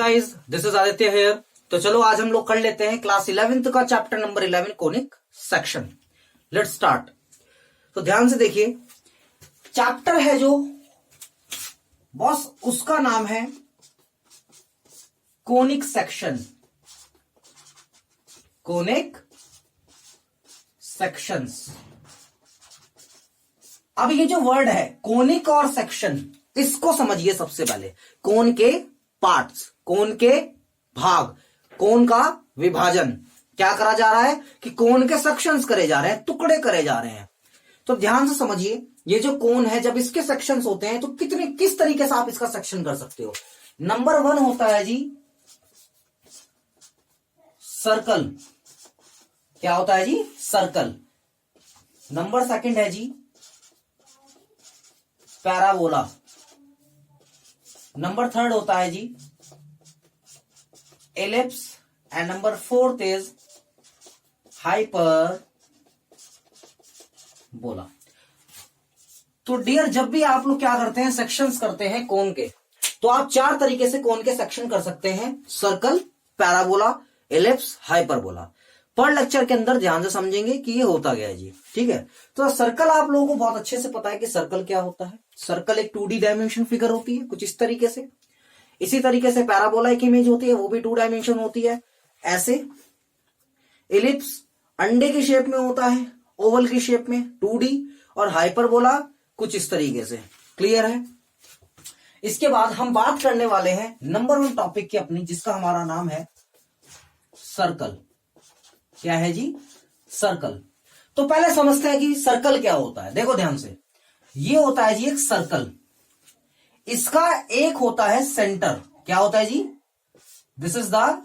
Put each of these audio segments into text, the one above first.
Guys, this is Aditya here. तो चलो आज हम लोग कर लेते हैं क्लास 11th का chapter number 11 conic section. Let's start. तो ध्यान से देखिए, चैप्टर है जो बॉस उसका नाम है कोनिक सेक्शन। Conic sections. अब ये जो वर्ड है कोनिक और सेक्शन, इसको समझिए। सबसे पहले कोन के पार्ट्स, कोन के भाग, कोन का विभाजन क्या करा जा रहा है कि कोन के सेक्शंस करे जा रहे हैं, टुकड़े करे जा रहे हैं। तो ध्यान से समझिए, ये जो कोन है जब इसके सेक्शंस होते हैं तो किस तरीके से आप इसका सेक्शन कर सकते हो। नंबर 1 होता है जी सर्कल। क्या होता है जी? सर्कल। नंबर 2 है जी पैराबोला। नंबर 3 होता है जी ellipse and number 4 is hyperbola. तो डियर, जब भी आप लोग क्या करते हैं, सेक्शंस करते हैं कोन के, तो आप 4 तरीके से कोन के सेक्शन कर सकते हैं: सर्कल, पैराबोला, एलिप्स, हाइपरबोला। पर लेक्चर के अंदर ध्यान से समझेंगे कि ये होता गया है जी। ठीक है, तो सर्कल आप लोगों को बहुत अच्छे से पता है कि सर्कल क्या होता है। सर्कल एक 2D डायमेंशन फिगर होती है कुछ इस तरीके से। इसी तरीके से पैराबोला एक इमेज होती है, वो भी 2 डायमेंशन होती है ऐसे। एलिप्स अंडे की शेप में होता है, ओवल की शेप में 2D। और हाइपरबोला कुछ इस तरीके से। क्लियर है? इसके बाद हम बात करने वाले हैं नंबर 1 टॉपिक की अपनी, जिसका हमारा नाम है सर्कल। क्या है जी? सर्कल। तो पहले समझते हैं कि सर्कल क्या होता है। देखो ध्यान से, ये होता है जी एक सर्कल। इसका एक होता है सेंटर। क्या होता है जी? This is the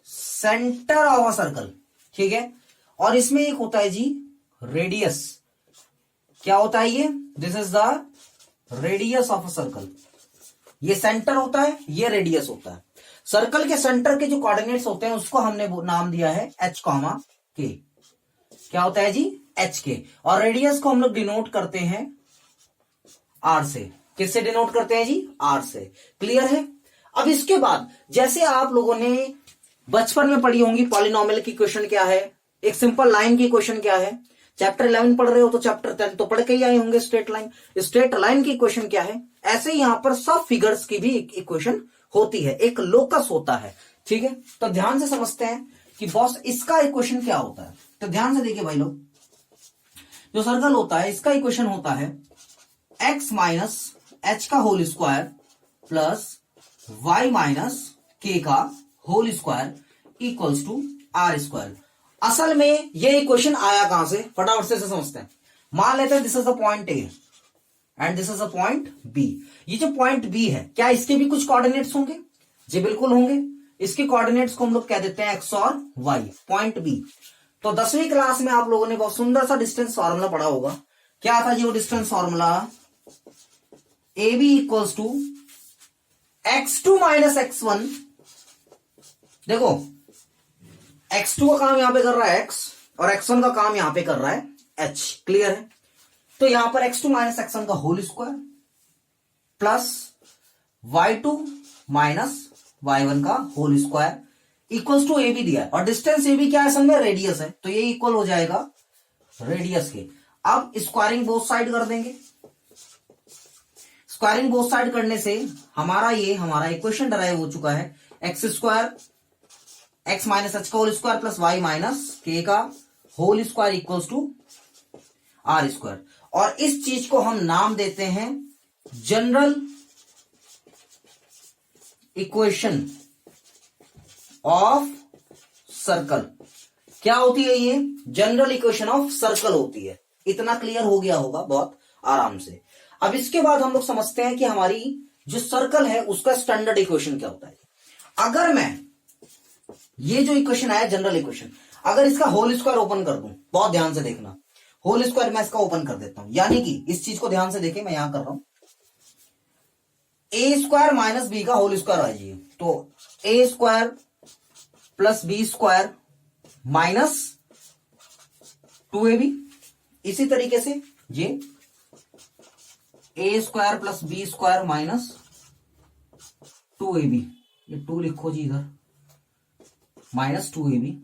centre of a circle. ठीक है, और इसमें एक होता है जी रेडियस। क्या होता है ये? This is the radius of a circle. ये सेंटर होता है, ये रेडियस होता है। सर्कल के सेंटर के जो कोऑर्डिनेट्स होते हैं उसको हमने नाम दिया है h, k। क्या होता है जी? h के। और रेडियस को हम लोग डिनोट करते हैं r से। किससे डिनोट करते हैं जी? r से। क्लियर है? अब इसके बाद जैसे आप लोगों ने बचपन में पढ़ी होंगी पॉलिनोमियल की क्वेश्चन क्या है, एक सिंपल लाइन की क्वेश्चन क्या है। चैप्टर 11 पढ़ रहे हो तो चैप्टर 10 तो पढ़ के ही आए होंगे। स्ट्रेट लाइन, स्ट्रेट लाइन की क्वेश्चन क्या है, ऐसे ही यहां पर सब फिगर्स की भी एक इक्वेशन होती है, एक लोकस होता है। ठीक है, तो ध्यान से समझते हैं कि बॉस इसका इक्वेशन क्या होता है। तो ध्यान से देखिए भाई लोग, जो सर्कल होता है इसका इक्वेशन होता है x माइनस एच का whole square plus y minus k का whole square equals to are square. असल में ये इक्वेशन आया कहां से, फटाफट से समझते हैं। मान लेते हैं this is the point A and this is the point B. ये जो पॉइंट बी है, क्या इसके भी कुछ कोऑर्डिनेट्स होंगे? जी बिल्कुल होंगे। इसके कोऑर्डिनेट्स को हम लोग कह देते हैं एक्स और वाई। Point B. तो 10वीं क्लास में आप लोगों ने बहुत सुंदर सा डिस्टेंस फॉर्मूला पढ़ा होगा। क्या था जी वो distance formula? A B equals to x2 minus x1। देखो, x2 का काम यहां पे कर रहा है x और x1 का काम यहां पे कर रहा है h। क्लियर है? तो यहां पर x2 माइनस x1 का whole square plus y2 minus y1 का whole square equals to A B दिया है। और डिस्टेंस ए बी क्या है? असल में रेडियस है, तो ये इक्वल हो जाएगा रेडियस के। अब स्क्वायरिंग बोथ साइड कर देंगे। स्क्वायरिंग बोथ साइड करने से हमारा इक्वेशन डराइव हो चुका है। X square x minus H का whole square plus y minus के का whole square equals to are square. और इस चीज को हम नाम देते हैं जनरल इक्वेशन ऑफ सर्कल। क्या होती है ये? जनरल इक्वेशन ऑफ सर्कल होती है। इतना क्लियर हो गया होगा बहुत आराम से। अब इसके बाद हम लोग समझते हैं कि हमारी जो सर्कल है उसका स्टैंडर्ड इक्वेशन क्या होता है। अगर मैं ये जो इक्वेशन आया जनरल इक्वेशन, अगर इसका होल स्क्वायर ओपन कर दूं, बहुत ध्यान से देखना, होल स्क्वायर मैं इसका ओपन कर देता हूं, यानी कि इस चीज को ध्यान से देखें, मैं यहां कर रहा हूं ए स्क्वायर माइनस बी का होल स्क्वायर आ जाइए, तो a square plus b square minus 2ab। इसी तरीके से ये a square plus b square minus 2ab, ये 2 लिखो जी इधर, minus 2ab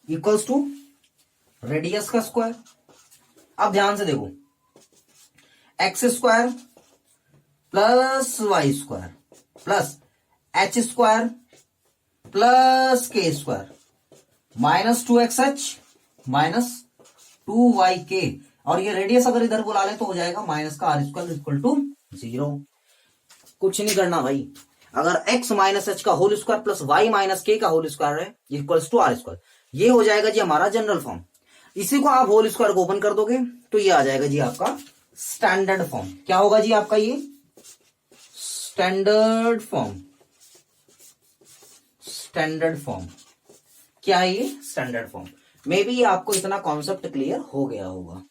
equals to radius का स्क्वायर। अब ध्यान से देखो, x square plus Y square plus h square plus k square minus 2xh minus 2yk, और ये रेडियस अगर इधर बुला ले तो हो जाएगा माइनस का आर स्क्वायर इक्वल टू 0। कुछ नहीं करना भाई, अगर x माइनस एच का whole square plus y minus के का होल स्क्वायर है इक्वल्स टू आर स्क्वायर, ये हो जाएगा जी हमारा जनरल फॉर्म। इसी को आप होल स्क्वायर को ओपन कर दोगे तो ये आ जाएगा जी आपका स्टैंडर्ड फॉर्म। क्या होगा जी आपका ये स्टैंडर्ड फॉर्म। स्टैंडर्ड फॉर्म क्या है ये? Standard form. मे बी आपको इतना कॉन्सेप्ट क्लियर हो गया होगा।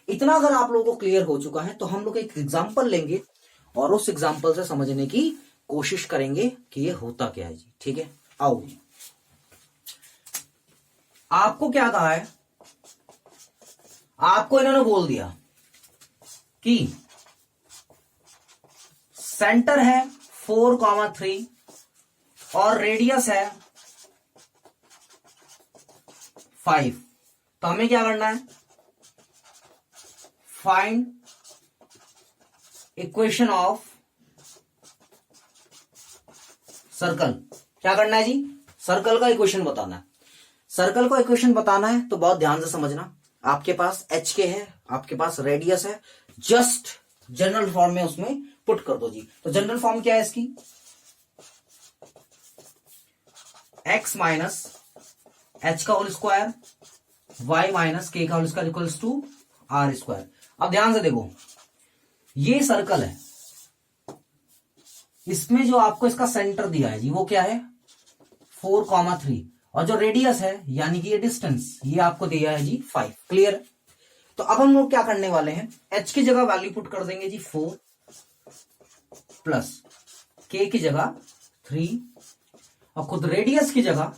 इतना अगर आप लोगों को क्लियर हो चुका है तो हम लोग एक एग्जांपल लेंगे और उस एग्जांपल से समझने की कोशिश करेंगे कि ये होता क्या है जी। ठीक है, आओ। आपको क्या कहा है, आपको इन्होंने बोल दिया कि सेंटर है 4,3 और रेडियस है 5। तो हमें क्या करना है, फाइंड इक्वेशन ऑफ सर्कल। क्या करना है जी? सर्कल का इक्वेशन बताना है। सर्कल का इक्वेशन बताना है तो बहुत ध्यान से समझना। आपके पास एच के है, आपके पास रेडियस है, जस्ट जनरल फॉर्म में उसमें पुट कर दो जी। तो जनरल फॉर्म क्या है इसकी, एक्स माइनस एच का होल स्क्वायर वाई माइनस के का whole square equals to are square. अब ध्यान से देखो, ये सर्कल है, इसमें जो आपको इसका सेंटर दिया है जी वो क्या है 4,3, और जो रेडियस है यानी कि ये डिस्टेंस ये आपको दिया है जी 5। क्लियर? तो अब हम लोग क्या करने वाले हैं, h की जगह वैल्यू पुट कर देंगे जी 4 प्लस k की जगह 3 और खुद रेडियस की जगह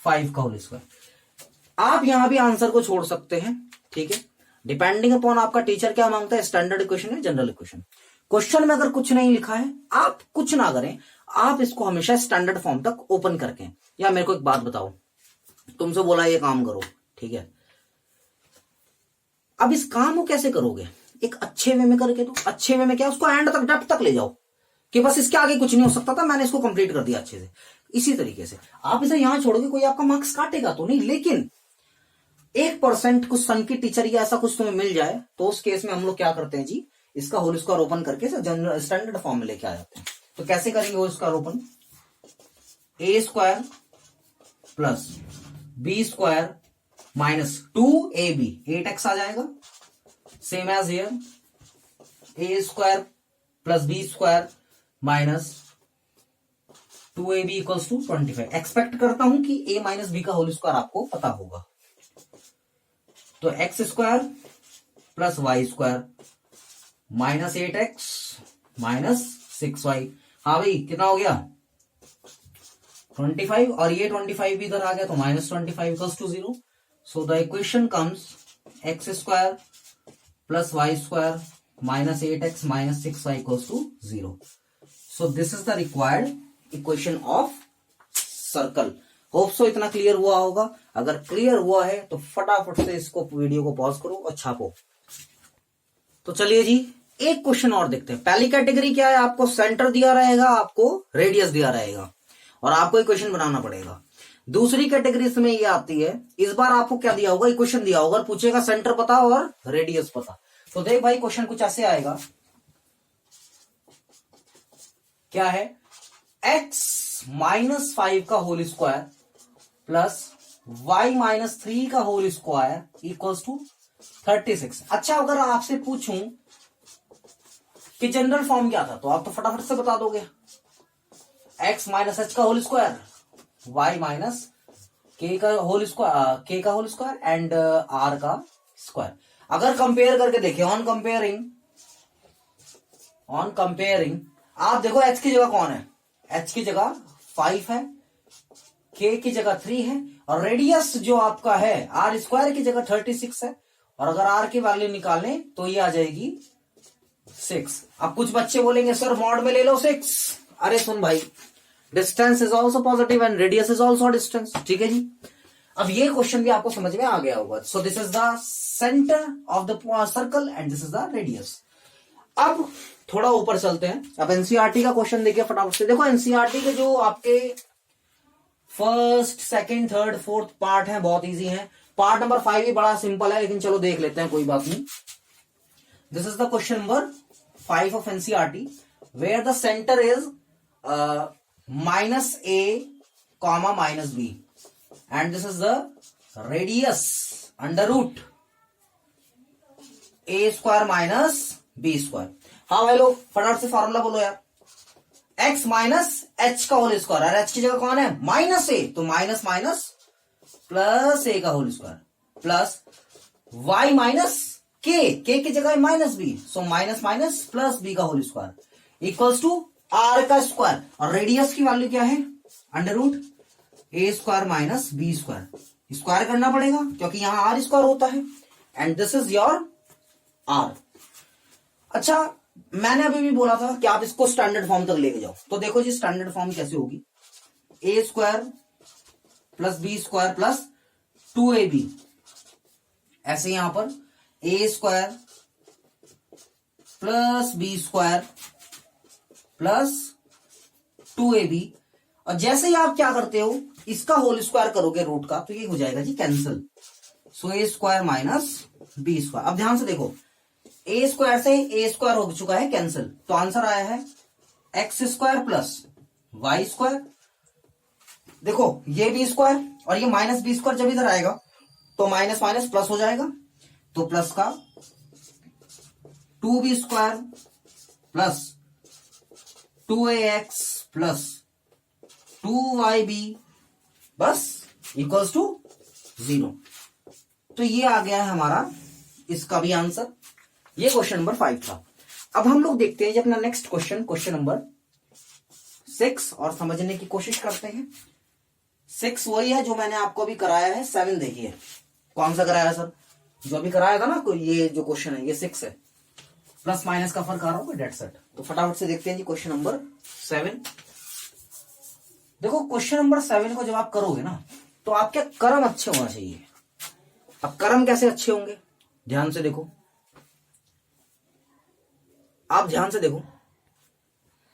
5 का होल स्क्वायर। आप यहां भी आंसर को छोड़ सकते हैं, ठीक है, डिपेंडिंग अपॉन आपका टीचर क्या मांगता है, स्टैंडर्ड इक्वेशन है जनरल इक्वेशन। क्वेश्चन में अगर कुछ नहीं लिखा है आप कुछ ना करें, आप इसको हमेशा स्टैंडर्ड फॉर्म तक ओपन करके, या मेरे को एक बात बताओ, तुमसे बोला ये काम करो, ठीक है, अब इस काम को कैसे करोगे, एक अच्छे वे में करके। तो अच्छे वे में क्या, उसको एंड तक डेप्थ तक ले जाओ कि बस इसके आगे कुछ नहीं हो सकता था, मैंने इसको कंप्लीट कर दिया अच्छे से। इसी तरीके से आप इसे यहां छोड़ोगे, कोई आपका मार्क्स काटेगा तो नहीं, लेकिन 1% कुछ सन की टीचर या ऐसा कुछ तुम्हें मिल जाए तो उस केस में हम लोग क्या करते हैं जी, इसका होल स्क्वायर ओपन करके जनरल स्टैंडर्ड फॉर्म में लेके आ जाते हैं। तो कैसे करेंगे whole square open, a square plus b square minus 2ab 8x आ जाएगा, same as here a square plus b square minus 2ab equals to 25। Expect करता हूं कि a माइनस बी का होल स्क्वायर आपको पता होगा। तो x square plus Y square minus 8x minus 6y। हाँ भाई कितना हो गया 25, और ये 25 भी इधर आ गया तो minus 25 equals to 0। So the equation comes X square plus Y square minus 8x minus 6y equals to 0। So this is the required equation of circle. Hope so इतना क्लियर हुआ होगा। अगर क्लियर हुआ है तो फटाफट से इसको वीडियो को पॉज करो और छापो। तो चलिए जी एक क्वेश्चन और देखते हैं। पहली कैटेगरी क्या है, आपको सेंटर दिया रहेगा, आपको रेडियस दिया रहेगा और आपको इक्वेशन बनाना पड़ेगा। दूसरी कैटेगरी इसमें ये आती है, इस बार आपको क्या दिया होगा, इक्वेशन दिया होगा, पूछेगा सेंटर पता और रेडियस पता। तो देख भाई क्वेश्चन कुछ ऐसे आएगा, क्या है, x माइनस 5 का whole square plus y minus 3 का होल स्क्वायर इक्वल्स टू 36। अच्छा अगर आपसे पूछूं कि जनरल फॉर्म क्या था तो आप तो फटाफट से बता दोगे, x माइनस एच का होल स्क्वायर y माइनस के का होल स्क्वायर एंड r का स्क्वायर। अगर कंपेयर करके देखें, ऑन कंपेयरिंग आप देखो h की जगह कौन है, h की जगह 5 है, k की जगह 3 है, और रेडियस जो आपका है r स्क्वायर की जगह 36 है, और अगर r की वैल्यू निकालें तो ये आ जाएगी 6। अब कुछ बच्चे बोलेंगे सर मॉड में ले लो 6। अरे सुन भाई, distance is also positive and radius is also distance. ठीक है जी, अब ये क्वेश्चन भी आपको समझ में आ गया होगा। सो this is the centre of the circle and this is the radius. अब थोड़ा ऊपर चलते हैं। अब एनसीईआरटी का क्वेश्चन देखिए फटाफट से। देखो एनसीईआरटी के जो आपके first, second, third, fourth part है बहुत इजी है। पार्ट नंबर 5 भी बड़ा सिंपल है, लेकिन चलो देख लेते हैं, कोई बात नहीं। This is the question number 5 of NCERT where the centre is -a, -b and this is the radius under root a square minus b square। हाँ भाई लोग फटाफट से फॉर्मूला बोलो यार। x माइनस h का होल स्क्वायर, और h की जगह कौन है? -a, तो माइनस माइनस प्लस a का whole square plus y minus k की जगह -b, so minus minus plus b का whole square equals to r का स्क्वायर, और रेडियस की वैल्यू क्या है? Under root a square minus b square. Square करना पड़ेगा क्योंकि यहां आर स्क्वायर होता है, and this is your are. अच्छा, मैंने अभी भी बोला था कि आप इसको स्टैंडर्ड फॉर्म तक लेके जाओ। तो देखो जी स्टैंडर्ड फॉर्म कैसे होगी, a square plus b square plus 2ab। ऐसे यहां पर a square plus b square plus 2ab, और जैसे ही आप क्या करते हो इसका होल स्क्वायर करोगे रूट का, तो ये हो जाएगा जी कैंसिल। सो ए स्क्वायर माइनस बी स्क्वायर। अब ध्यान से देखो, ए स्क्वायर से ए स्क्वायर हो चुका है कैंसिल, तो आंसर आया है x square plus Y square. देखो ये बी स्क्वायर और ये माइनस बी स्क्वायर जब इधर आएगा तो माइनस माइनस प्लस हो जाएगा, तो प्लस का 2b square plus 2ax plus 2yb बस इक्वल्स टू 0। तो ये आ गया है हमारा इसका भी आंसर। ये क्वेश्चन नंबर 5 था। अब हम लोग देखते हैं अपना नेक्स्ट क्वेश्चन, क्वेश्चन नंबर 6, और समझने की कोशिश करते हैं। 6 वही है जो मैंने आपको अभी कराया है। 7 देखिए कौन सा कराया सर? जो अभी कराया था ना, ये जो क्वेश्चन है ये 6 है, प्लस माइनस का फर्क आ रहा होगा, डेट सेट। तो फटाफट से देखते हैं जी क्वेश्चन नंबर 7। देखो क्वेश्चन नंबर 7 को जब आप करोगे ना, तो आपके कर्म अच्छे होना चाहिए। अब कर्म कैसे अच्छे होंगे? ध्यान से देखो, आप ध्यान से देखो,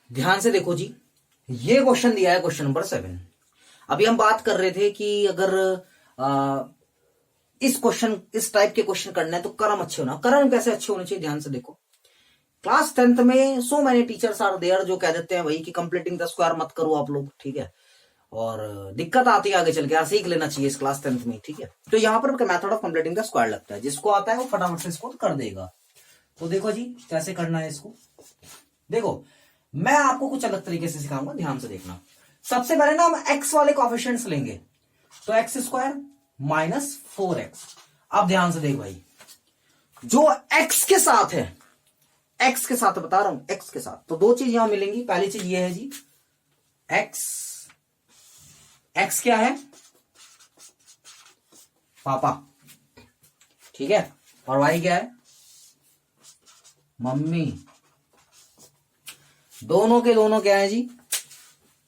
ध्यान से देखो जी। ये क्वेश्चन दिया है क्वेश्चन नंबर 7। अभी हम बात कर रहे थे कि अगर इस टाइप के क्वेश्चन करना है तो कर्म अच्छे होना। कर्म कैसे अच्छे होने चाहिए? ध्यान से देखो, क्लास 10th में so many teachers are there जो कह देते हैं भाई कि कंप्लीटिंग द स्क्वायर मत करो आप लोग, ठीक है, और दिक्कत आती है आगे चल के, यार सीख लेना चाहिए इस क्लास 10th में, ठीक है। तो यहाँ पर method of completing the square लगता है, जिसको आता है वो फटाफट से इसको कर देगा। तो देखो जी कैसे करना है इसको। देखो मैं आपको कुछ अलग तरीके से सिखाऊंगा, ध्यान से देखना। सबसे पहले ना हम एक्स वाले कोएफिशिएंट्स लेंगे, तो एक्स स्क्वायर माइनस 4x। अब ध्यान से देख भाई, जो एक्स के साथ है, एक्स के साथ बता रहा हूं, एक्स के साथ, तो दो चीज यहां मिलेंगी। पहली चीज ये है जी एक्स, एक्स क्या है? पापा, ठीक है, और वाई क्या है? मम्मी। दोनों के दोनों क्या है जी?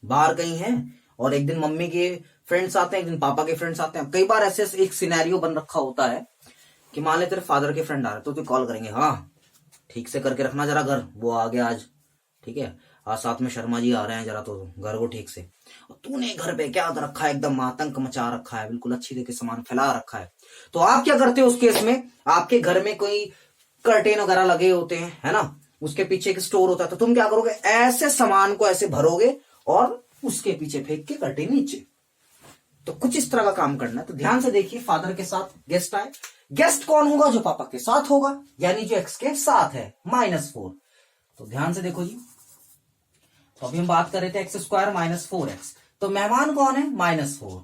बाहर कहीं है, और एक दिन मम्मी के फ्रेंड्स आते हैं, एक दिन पापा के फ्रेंड्स आते हैं। कई बार ऐसे एक सिनेरियो बन रखा होता है कि मान ले तेरे फादर के फ्रेंड आ रहे, तो तू कॉल करेंगे, हाँ ठीक से करके रखना जरा घर, वो आ गया आज, ठीक है, आज साथ में शर्मा जी आ रहे हैं, जरा तो घर को ठीक से। और तूने घर पे क्या रखा है? एकदम आतंक मचा रखा है, बिल्कुल अच्छी तरीके सामान फैला रखा है। तो आप क्या करते हो उस केस में? आपके घर में कोई कर्टेन वगैरह लगे होते हैं, है ना, उसके पीछे एक स्टोर होता है, तो तुम क्या करोगे? ऐसे सामान को ऐसे भरोगे और उसके पीछे फेंक के कर्टेन नीचे। तो कुछ इस तरह का काम करना है। तो ध्यान से देखिए, फादर के साथ गेस्ट आए, गेस्ट कौन होगा? जो पापा के साथ होगा, यानी जो एक्स के साथ है, -4। तो ध्यान से देखो जी, तो अभी हम बात कर रहे थे एक्स स्क्वायर माइनस 4x, तो मेहमान कौन है? -4।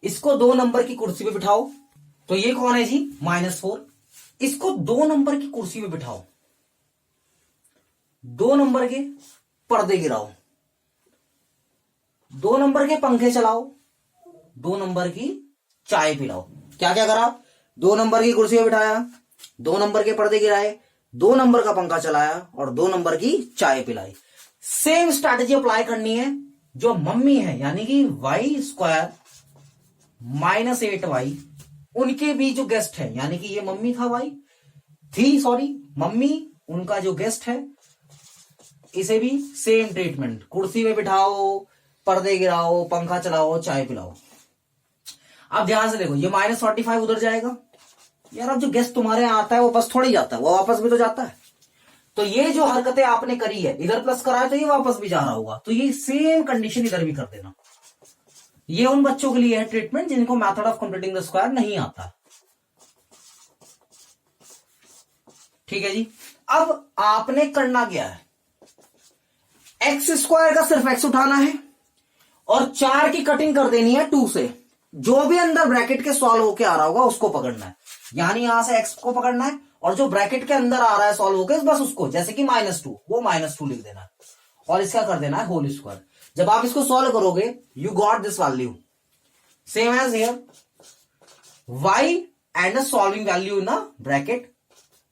इसको 2 नंबर की कुर्सी पे बिठाओ, तो ये कौन है जी? -4। इसको 2 नंबर की कुर्सी पे बिठाओ, 2 नंबर के पर्दे गिराओ, 2 नंबर के पंखे चलाओ, 2 नंबर की चाय पिलाओ। क्या क्या करा? 2 नंबर की कुर्सी पे बिठाया, 2 नंबर के पर्दे गिराए, 2 नंबर का पंखा चलाया और 2 नंबर की चाय पिलाई। सेम स्ट्रैटेजी अप्लाई करनी है। जो मम्मी है यानी कि y² माइनस 8y, उनके भी जो गेस्ट है यानी कि ये मम्मी था मम्मी, उनका जो गेस्ट है, इसे भी सेम ट्रीटमेंट, कुर्सी में बिठाओ, पर्दे गिराओ, पंखा चलाओ, चाय पिलाओ। अब ध्यान से देखो, ये -45 उधर जाएगा यार। अब जो गेस्ट तुम्हारे यहाँ आता है वो बस थोड़ी जाता है, वो वापस भी तो जाता है। तो ये जो हरकतें आपने करी है, इधर प्लस करा है तो ये वापस भी जा रहा होगा, तो ये सेम कंडीशन इधर भी कर देना। ये उन बच्चों के लिए है ट्रीटमेंट जिनको method of completing the square नहीं आता। ठीक है जी। अब आपने करना क्या है, x² का सिर्फ x उठाना है और 4 की कटिंग कर देनी है 2 से। जो भी अंदर ब्रैकेट के सॉल्व होके आ रहा होगा उसको पकड़ना है, यानी यहां से x को पकड़ना है और जो ब्रैकेट के अंदर आ रहा है सॉल्व होके बस उसको, जैसे कि -2, वो -2 लिख देना है और इसका कर देना है होल स्क्वायर। जब आप इसको सॉल्व करोगे you got this value same as here, y and solving value in bracket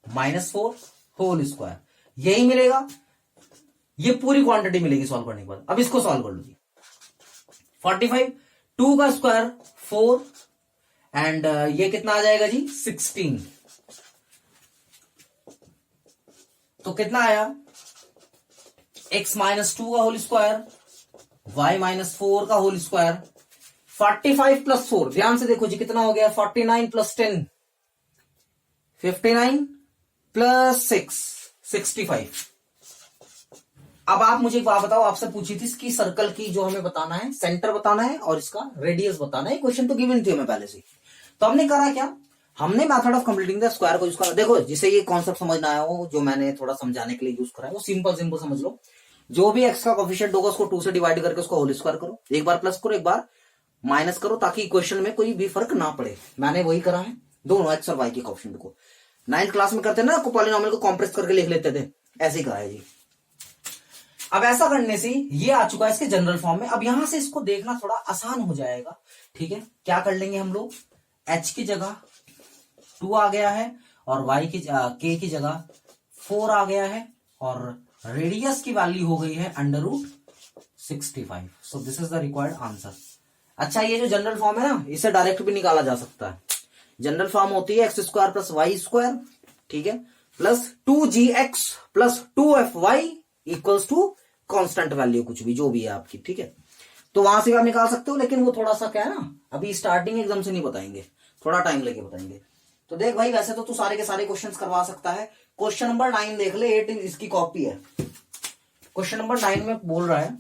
-4 whole square, यही मिलेगा। ये पूरी क्वांटिटी मिलेगी सॉल्व करने के बाद। अब इसको सॉल्व कर लो जी। 45, 2 का स्क्वायर 4 एंड ये कितना आ जाएगा जी 16। तो कितना आया, x -2 का होल स्क्वायर, y -4 का होल स्क्वायर, 45 + 4, ध्यान से देखो जी कितना हो गया, 49 + 10 59 + 6 65। अब आप मुझे एक बात बताओ, आपसे पूछी थी इसकी सर्कल की जो हमें बताना है, सेंटर बताना है और इसका रेडियस बताना है। क्वेश्चन तो गिवन थी हमें पहले से। तो हमने करा क्या, हमने method of completing the square को यूज करा। देखो जिसे ये कॉन्सेप्ट समझ ना आया हो, जो मैंने थोड़ा समझाने के लिए यूज करा है, वो सिंपल समझ लो। जो भी एक्स का कोफिशिएंट होगा उसको 2 से डिवाइड करके उसको होल स्क्वायर करो, एक बार प्लस करो एक बार माइनस करो, ताकि इक्वेशन में कोई भी फर्क ना पड़े। मैंने वही करा है, दोनों एक्स और वाई के कोफिशिएंट को। 9th क्लास में करते ना, पॉलिनोमियल को कॉम्प्रेस करके लिख लेते थे, ऐसे ही करा है जी। अब ऐसा करने से ये आ चुका है इसके जनरल फॉर्म में। अब यहां से इसको देखना थोड़ा आसान हो जाएगा। ठीक है, क्या कर लेंगे हम लोग, h की जगह 2 आ गया है और y की k की जगह 4 आ गया है और रेडियस की वैल्यू हो गई है √65। सो this is the required answer. अच्छा, ये जो जनरल फॉर्म है ना, इसे डायरेक्ट भी निकाला जा सकता है। जनरल फॉर्म होती है x² + y², ठीक है, plus 2gx + 2fy equals to constant value, कुछ भी जो भी है आपकी। ठीक है, तो वहां से भी आप निकाल सकते हो, लेकिन वो थोड़ा सा क्या है ना, अभी स्टार्टिंग एकदम से नहीं बताएंगे, थोड़ा टाइम लेके बताएंगे। तो देख भाई, वैसे तो तू सारे के सारे क्वेश्चंस करवा सकता है। क्वेश्चन नंबर 9 देख ले, 8 इसकी कॉपी है। क्वेश्चन नंबर 9 में बोल रहा है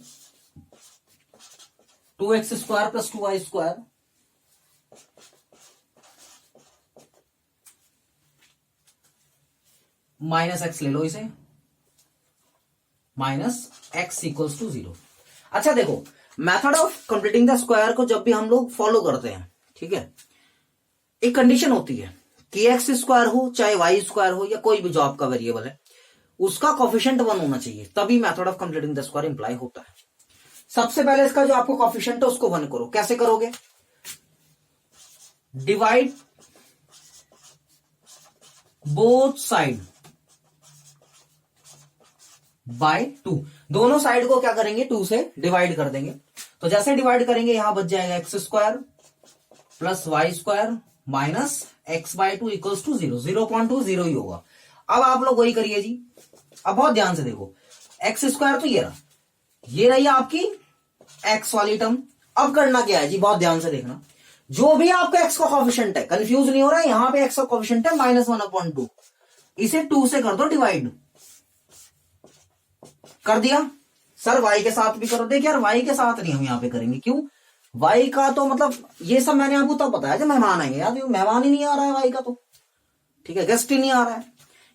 2x² + 2y² -x ले लो, इसे -x = 0। अच्छा देखो, method of completing the square को जब भी हम लोग फॉलो करते हैं, ठीक है, एक कंडीशन होती है कि x² हो चाहे y² हो या कोई भी जो आपका वेरिएबल है, उसका कोफिशिएंट 1 होना चाहिए, तभी method of completing the square imply होता है। सबसे पहले इसका जो आपको कोफिशिएंट है उसको 1 करो। कैसे करोगे, डिवाइड बोथ साइड बाय 2। दोनों साइड को क्या करेंगे, 2 से डिवाइड कर देंगे। तो जैसे डिवाइड करेंगे यहां बच जाएगा x² + y² -x/2 = 0। 0.2 0 ही होगा। अब आप लोग वही करिए जी। अब बहुत ध्यान से देखो, x² तो ये रही आपकी x वाली टर्म। अब करना क्या है जी, बहुत ध्यान से देखना, जो भी आपका x का कोफिशिएंट है, कंफ्यूज नहीं हो रहा है, यहां पे x का कोफिशिएंट है -1/2, इसे 2 से कर दो डिवाइड। कर दिया सर, y के साथ भी करो। देखिए यार, y के साथ नहीं हम यहां पे करेंगे, क्यों, y का तो मतलब ये सब मैंने आपको तब बताया जब मेहमान आएंगे, यार मेहमान ही नहीं आ रहा है y का, तो ठीक है, गेस्ट ही नहीं आ रहा है,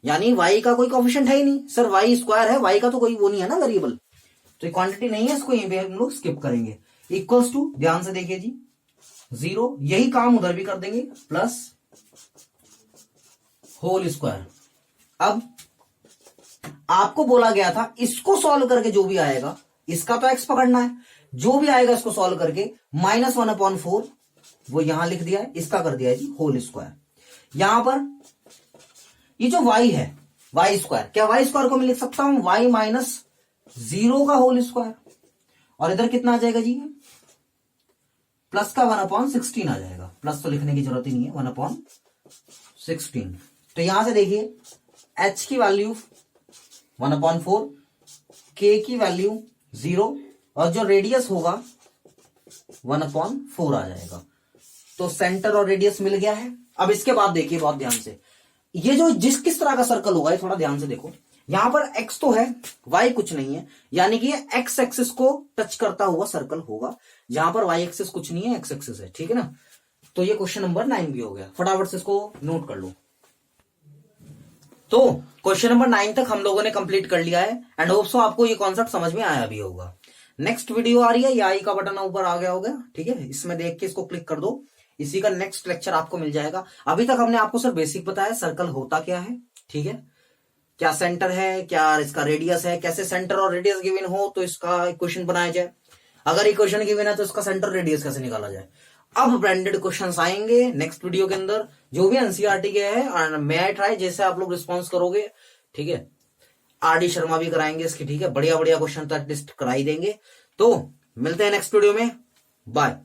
यानी y का कोई कोफिशिएंट है ही नहीं। सर y² है, y का तो कोई वो नहीं है ना वेरिएबल, तो ये क्वांटिटी नहीं है, इसको यहीं पे हम लोग स्किप करेंगे। इक्वल्स टू, ध्यान से देखिए जी, 0, यही काम उधर भी कर देंगे, प्लस होल स्क्वायर। अब आपको बोला गया था इसको सॉल्व करके जो भी आएगा, इसका तो x पकड़ना है, जो भी आएगा इसको सॉल्व करके -1/4 वो यहां लिख दिया है, इसका कर दिया है जी होल स्क्वायर। यहां पर ये जो y है y², क्या y² को मैं लिख सकता हूं y 0 का होल स्क्वायर, और इधर कितना आ जाएगा जी, प्लस का 1/16 आ जाएगा। प्लस तो लिखने की जरूरत ही नहीं है, 1/16। तो यहां से देखिए h की वैल्यू 1/4, k की वैल्यू 0, और जो रेडियस होगा 1/4 आ जाएगा। तो सेंटर और रेडियस मिल गया है। अब इसके बाद देखिए बहुत ध्यान से, ये जो किस तरह का सर्कल होगा, ये थोड़ा ध्यान से देखो। यहां पर x तो है, y कुछ नहीं है, यानी कि ये x एक्सिस को टच करता हुआ सर्कल होगा। जहां पर y एक्सिस कुछ नहीं है, x एक्सिस है, ठीक है ना। तो ये क्वेश्चन नंबर 9 भी हो गया। फटाफट से इसको नोट कर लो। तो क्वेश्चन नंबर 9 तक हम लोगों ने कंप्लीट कर लिया है, एंड होप सो आपको ये कॉन्सेप्ट समझ में आया भी होगा। नेक्स्ट वीडियो आ रही है, ये आई का बटन ऊपर आ गया होगा, ठीक है, इसमें देख के इसको क्लिक कर दो। इसी का नेक्स्ट लेक्चर आपको मिल जाएगा। अभी तक हमने आपको सिर्फ बेसिक बताया, सर्कल होता क्या है, ठीक है, क्या सेंटर है, क्या इसका रेडियस है, कैसे सेंटर और रेडियस गिवन हो तो इसका इक्वेशन बनाया जाए, अगर इक्वेशन गिवन है तो इसका सेंटर रेडियस कैसे निकाला जाए। अब ब्रांडेड क्वेश्चंस आएंगे नेक्स्ट वीडियो के अंदर, जो भी एनसीईआरटी के है, मे आई ट्राई, जैसे आप लोग रिस्पॉन्स करोगे, ठीक है। आर डी शर्मा भी कराएंगे इसकी, ठीक है, बढ़िया बढ़िया क्वेश्चन तो एटलीस्ट कराई देंगे। तो मिलते हैं नेक्स्ट वीडियो में, बाय।